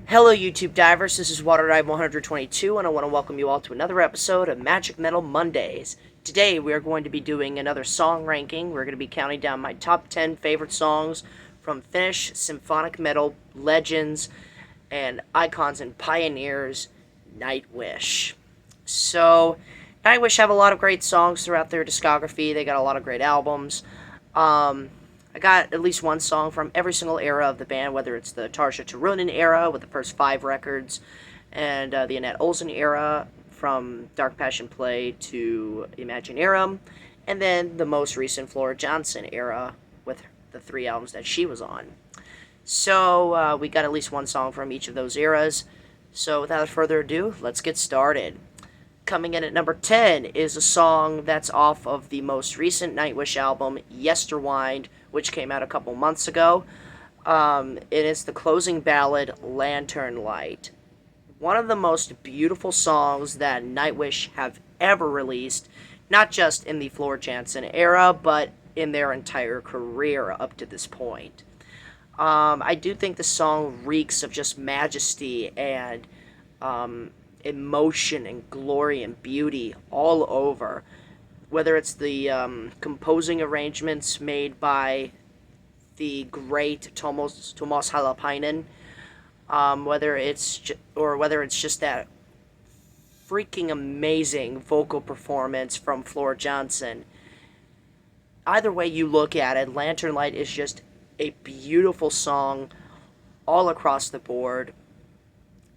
Hello YouTube divers, this is WaterDive 122 and I want to welcome you all to another episode of Magic Metal Mondays. Today we are going to be doing another song ranking. We're going to be counting down my top 10 favorite songs from Finnish symphonic metal legends and icons and pioneers, Nightwish. So, Nightwish have a lot of great songs throughout their discography. They got a lot of great albums. I got at least one song from every single era of the band, whether it's the Tarja Turunen era with the first 5 records, and the Annette Olsen era from Dark Passion Play to Imaginarium, and then the most recent Flora Johnson era with the 3 albums that she was on. So we got at least one song from each of those eras. So without further ado, let's get started. Coming in at number 10 is a song that's off of the most recent Nightwish album, Yesterwind, which came out a couple months ago. It is the closing ballad, Lantern Light. One of the most beautiful songs that Nightwish have ever released, not just in the Flora Jansen era, but in their entire career up to this point. I do think the song reeks of just majesty and emotion and glory and beauty all over. Whether it's the composing arrangements made by the great Tuomas Holopainen, whether it's just that freaking amazing vocal performance from Flora Johnson. Either way you look at it, Lantern Light is just a beautiful song all across the board.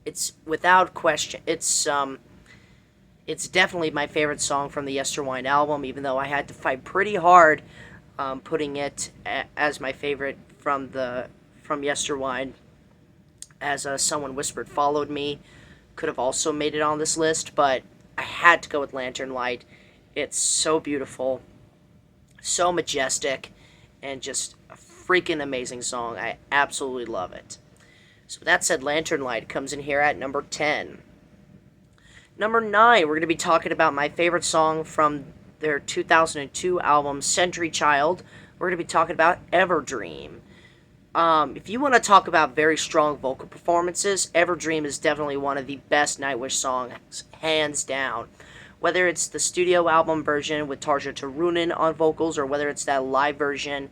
It's without question. It's definitely my favorite song from the Yesterwind album, even though I had to fight pretty hard putting it as my favorite from Yesterwind. As Someone Whispered Followed Me could have also made it on this list, but I had to go with Lantern Light. It's so beautiful, so majestic, and just a freaking amazing song. I absolutely love it. So with that said, Lantern Light comes in here at number 10. Number 9, we're going to be talking about my favorite song from their 2002 album, Century Child. We're going to be talking about Everdream. If you want to talk about very strong vocal performances, Everdream is definitely one of the best Nightwish songs, hands down. Whether it's the studio album version with Tarja Turunen on vocals, or whether it's that live version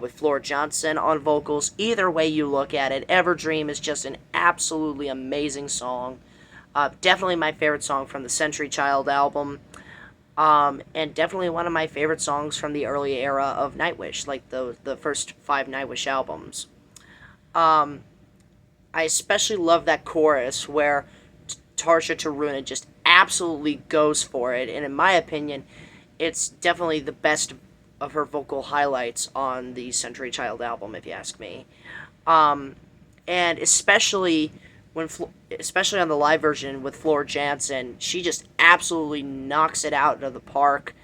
with Flora Johnson on vocals, either way you look at it, Everdream is just an absolutely amazing song. Definitely my favorite song from the Century Child album, and definitely one of my favorite songs from the early era of Nightwish, like the first 5 Nightwish albums. I especially love that chorus where Tarja Turunen just absolutely goes for it, and in my opinion, it's definitely the best of her vocal highlights on the Century Child album, if you ask me. And especially especially on the live version with Flora Jansen, she just absolutely knocks it out of the park.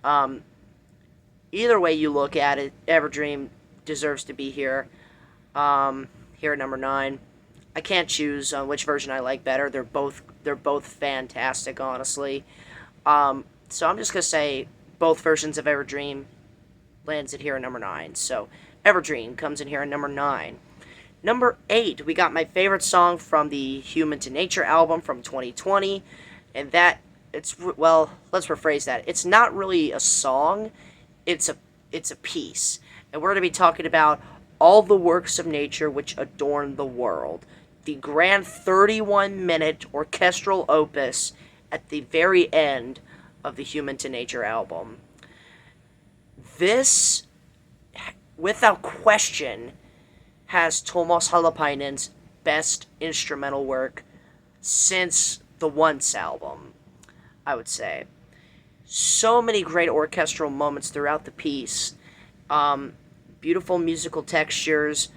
Either way you look at it, Everdream deserves to be here. Here at number 9. I can't choose which version I like better. They're both fantastic, honestly. So I'm just gonna say both versions of Everdream lands it here at number 9. So Everdream comes in here at number 9. Number 8, we got my favorite song from the Human to Nature album from 2020, and let's rephrase that. It's not really a song, it's a piece. And we're going to be talking about All the Works of Nature Which Adorn the World, the grand 31-minute orchestral opus at the very end of the Human to Nature album. This, without question, has Tuomas Holopainen's best instrumental work since the Once album, I would say. So many great orchestral moments throughout the piece. Beautiful musical textures,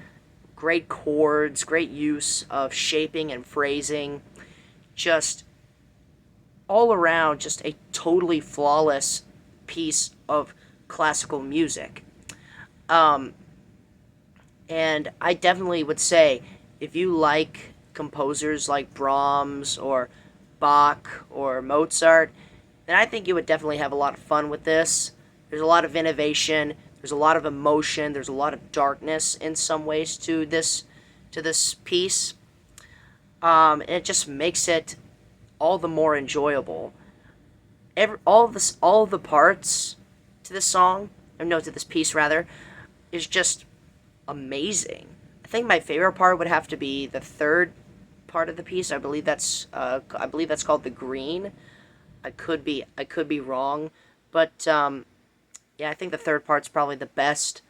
great chords, great use of shaping and phrasing. Just all around, just a totally flawless piece of classical music. And I definitely would say, if you like composers like Brahms or Bach or Mozart, then I think you would definitely have a lot of fun with this. There's a lot of innovation, there's a lot of emotion, there's a lot of darkness in some ways to this piece. and it just makes it all the more enjoyable. All of the parts to this song, or no, to this piece rather, is just amazing. I think my favorite part would have to be the third part of the piece. I believe that's called the green. I could be wrong, but yeah, I think the third part's probably the best,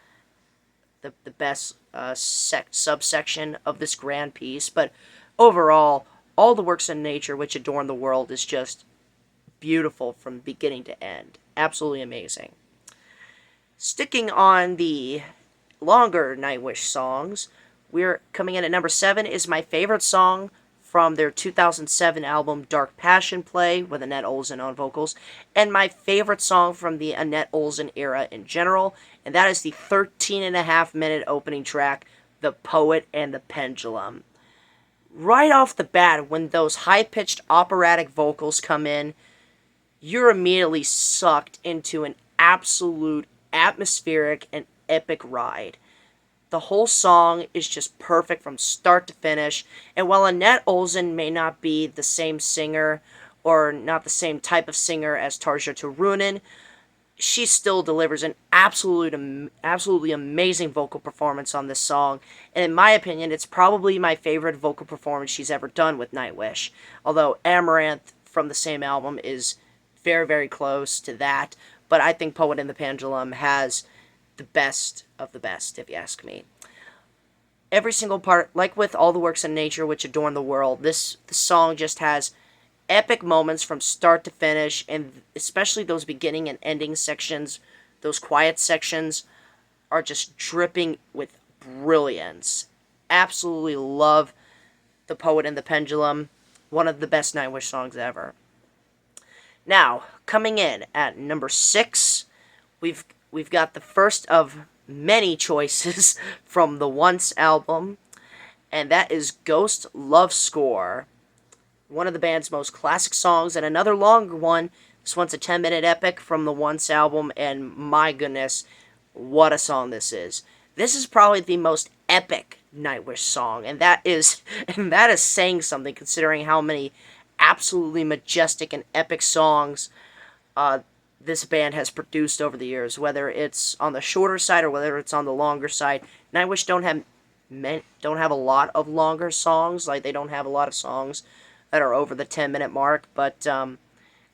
the best subsection of this grand piece. But overall, all the works in nature which adorn the world is just beautiful from beginning to end. Absolutely amazing. Sticking on the longer Nightwish songs, we're coming in at number 7 is my favorite song from their 2007 album Dark Passion Play with Annette Olsen on vocals, and my favorite song from the Annette Olsen era in general, and that is the 13.5-minute opening track, The Poet and the Pendulum. Right off the bat, when those high-pitched operatic vocals come in, you're immediately sucked into an absolute atmospheric and epic ride. The whole song is just perfect from start to finish, and while Annette Olsen may not be the same singer or not the same type of singer as Tarja Turunen, she still delivers an absolutely amazing vocal performance on this song, and in my opinion, it's probably my favorite vocal performance she's ever done with Nightwish, although Amaranth from the same album is very, very close to that, but I think Poet and the Pendulum has the best of the best, if you ask me. Every single part, like with all the works in nature which adorn the world, this song just has epic moments from start to finish, and especially those beginning and ending sections, those quiet sections, are just dripping with brilliance. Absolutely love The Poet and the Pendulum, one of the best Nightwish songs ever. Now, coming in at number 6, we've got the first of many choices from the Once album, and that is Ghost Love Score, one of the band's most classic songs, and another longer one. This one's a 10-minute epic from the Once album, and my goodness, what a song this is. This is probably the most epic Nightwish song, and that is saying something considering how many absolutely majestic and epic songs this band has produced over the years, whether it's on the shorter side or whether it's on the longer side. Nightwish don't have a lot of longer songs, like they don't have a lot of songs that are over the 10-minute mark, but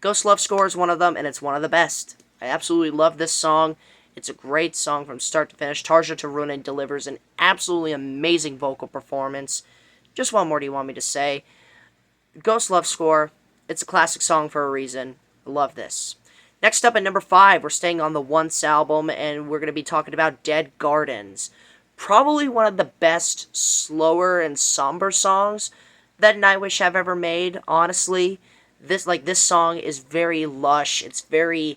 Ghost Love Score is one of them, and it's one of the best. I absolutely love this song. It's a great song from start to finish. Tarja Turunen delivers an absolutely amazing vocal performance. Just what more do you want me to say? Ghost Love Score, it's a classic song for a reason. I love this. Next up at number 5, we're staying on the Once album, and we're going to be talking about Dead Gardens. Probably one of the best slower and somber songs that Nightwish have ever made, honestly. This song is very lush. It's very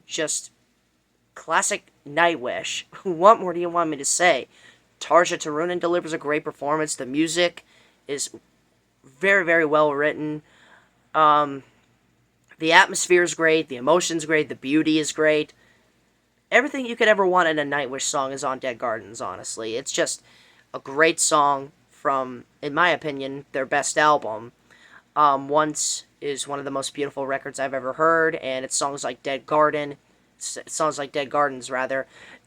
just classic Nightwish. What more do you want me to say? Tarja Turunen delivers a great performance. The music is very, very well written. The atmosphere is great. The emotion's great. The beauty is great. Everything you could ever want in a Nightwish song is on Dead Gardens, honestly. It's just a great song from, in my opinion, their best album. Once is one of the most beautiful records I've ever heard, and it's songs like Dead Gardens,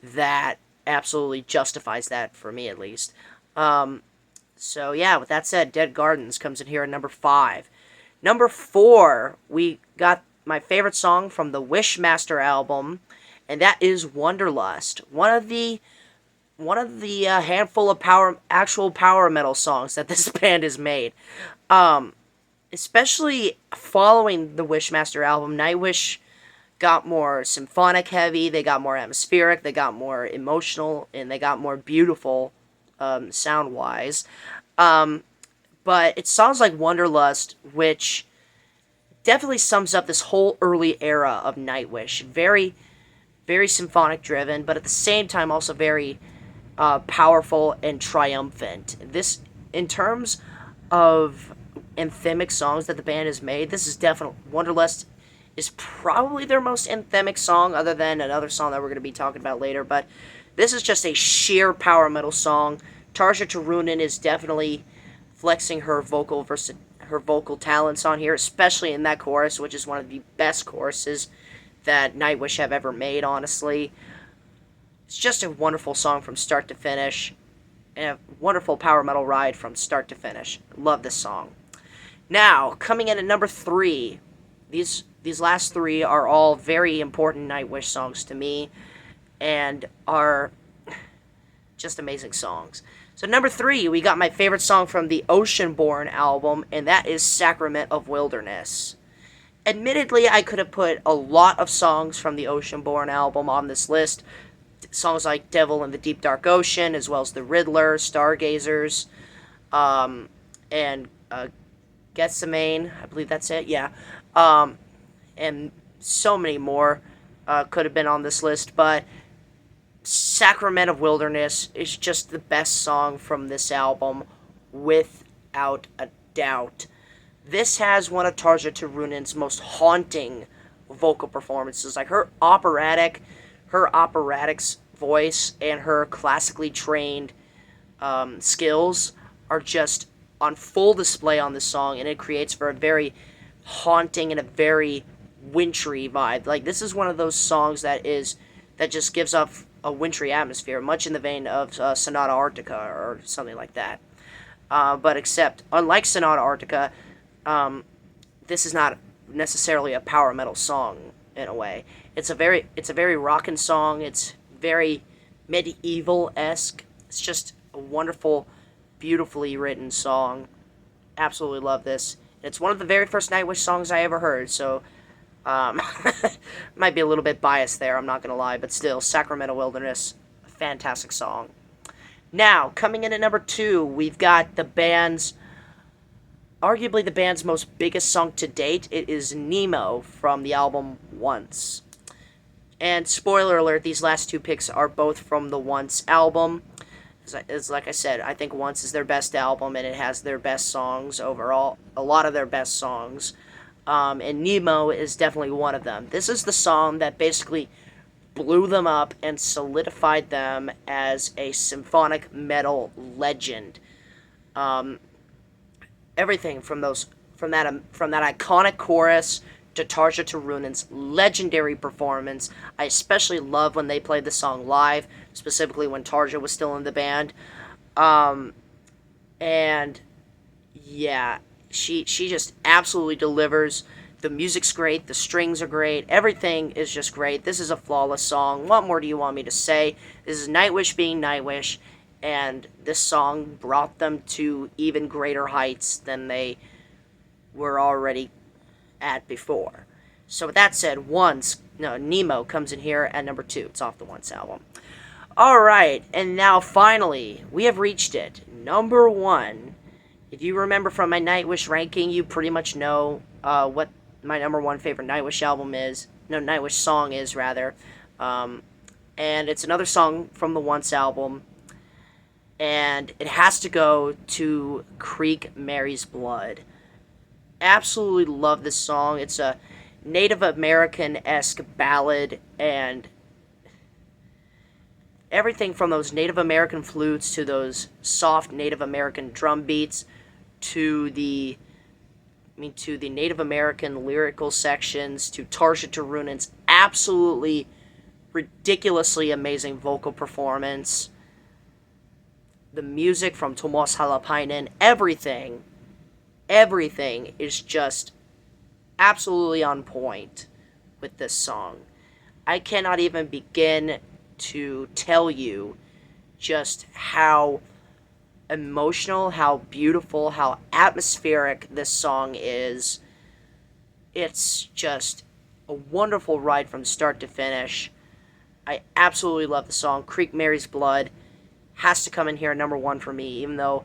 that absolutely justifies that, for me at least. So yeah, with that said, Dead Gardens comes in here at number 5. Number 4, we got my favorite song from the Wishmaster album, and that is Wanderlust. One of the handful of actual power metal songs that this band has made. Especially following the Wishmaster album, Nightwish got more symphonic heavy, they got more atmospheric, they got more emotional, and they got more beautiful sound-wise. But it sounds like Wanderlust, which definitely sums up this whole early era of Nightwish. Very, very symphonic driven, but at the same time also very powerful and triumphant. This, in terms of anthemic songs that the band has made, this is definitely, Wanderlust is probably their most anthemic song, other than another song that we're going to be talking about later, but this is just a sheer power metal song Tarja Turunen is definitely flexing her her vocal talents on here, especially in that chorus, which is one of the best choruses that Nightwish have ever made, honestly. It's just a wonderful song from start to finish, and a wonderful power metal ride from start to finish. Love this song. Now, coming in at number 3, these last 3 are all very important Nightwish songs to me, and are just amazing songs. So number 3, we got my favorite song from the Oceanborn album, and that is Sacrament of Wilderness. Admittedly, I could have put a lot of songs from the Oceanborn album on this list. Songs like Devil in the Deep Dark Ocean, as well as The Riddler, Stargazers, and Gethsemane, I believe that's it, yeah. And so many more could have been on this list, but Sacrament of Wilderness is just the best song from this album, without a doubt. This has one of Tarja Turunen's most haunting vocal performances. Like her operatic voice and her classically trained skills are just on full display on this song, and it creates for a very haunting and a very wintry vibe. Like, this is one of those songs that just gives off a wintry atmosphere, much in the vein of Sonata Arctica or something like that. But except, unlike Sonata Arctica, this is not necessarily a power metal song in a way. It's a very rockin' song. It's very medieval-esque. It's just a wonderful, beautifully written song. Absolutely love this. It's one of the very first Nightwish songs I ever heard, so might be a little bit biased there, I'm not going to lie, but still, Sacramento Wilderness, a fantastic song. Now, coming in at number 2, we've got arguably the band's most biggest song to date. It is Nemo from the album Once. And spoiler alert, these last 2 picks are both from the Once album. It's like I said, I think Once is their best album, and it has their best songs overall, a lot of their best songs. And Nemo is definitely one of them. This is the song that basically blew them up and solidified them as a symphonic metal legend. Everything from that iconic chorus to Tarja Turunen's legendary performance. I especially love when they played the song live, specifically when Tarja was still in the band. And yeah, she just absolutely delivers. The music's great, the strings are great, everything is just great. This is a flawless song. What more do you want me to say? This is Nightwish being Nightwish, and this song brought them to even greater heights than they were already at before. So with that said, Nemo comes in here at number 2. It's off the Once album. Alright, and now finally, we have reached it. Number 1. If you remember from my Nightwish ranking, you pretty much know what my number 1 favorite Nightwish Nightwish song is, rather. And it's another song from the Once album. And it has to go to Creek Mary's Blood. Absolutely love this song. It's a Native American-esque ballad, and everything from those Native American flutes to those soft Native American drum beats to the Native American lyrical sections to Tarja Turunen's absolutely ridiculously amazing vocal performance, the music from Tuomas Halopainen, everything is just absolutely on point with this song. I cannot even begin to tell you just how emotional, how beautiful, how atmospheric this song is. It's just a wonderful ride from start to finish. I absolutely love the song. Creek Mary's Blood has to come in here at number 1 for me, even though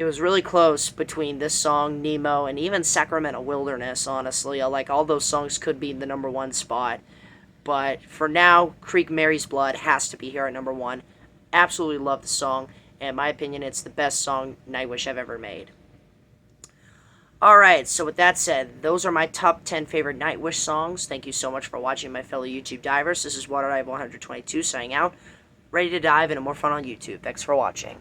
it was really close between this song, Nemo, and even Sacramento Wilderness, honestly. Like, all those songs could be in the number 1 spot. But for now, Creek Mary's Blood has to be here at number 1. Absolutely love the song. And in my opinion, it's the best song Nightwish have ever made. Alright, so with that said, those are my top 10 favorite Nightwish songs. Thank you so much for watching, my fellow YouTube divers. This is WaterDive122 signing out. Ready to dive into more fun on YouTube. Thanks for watching.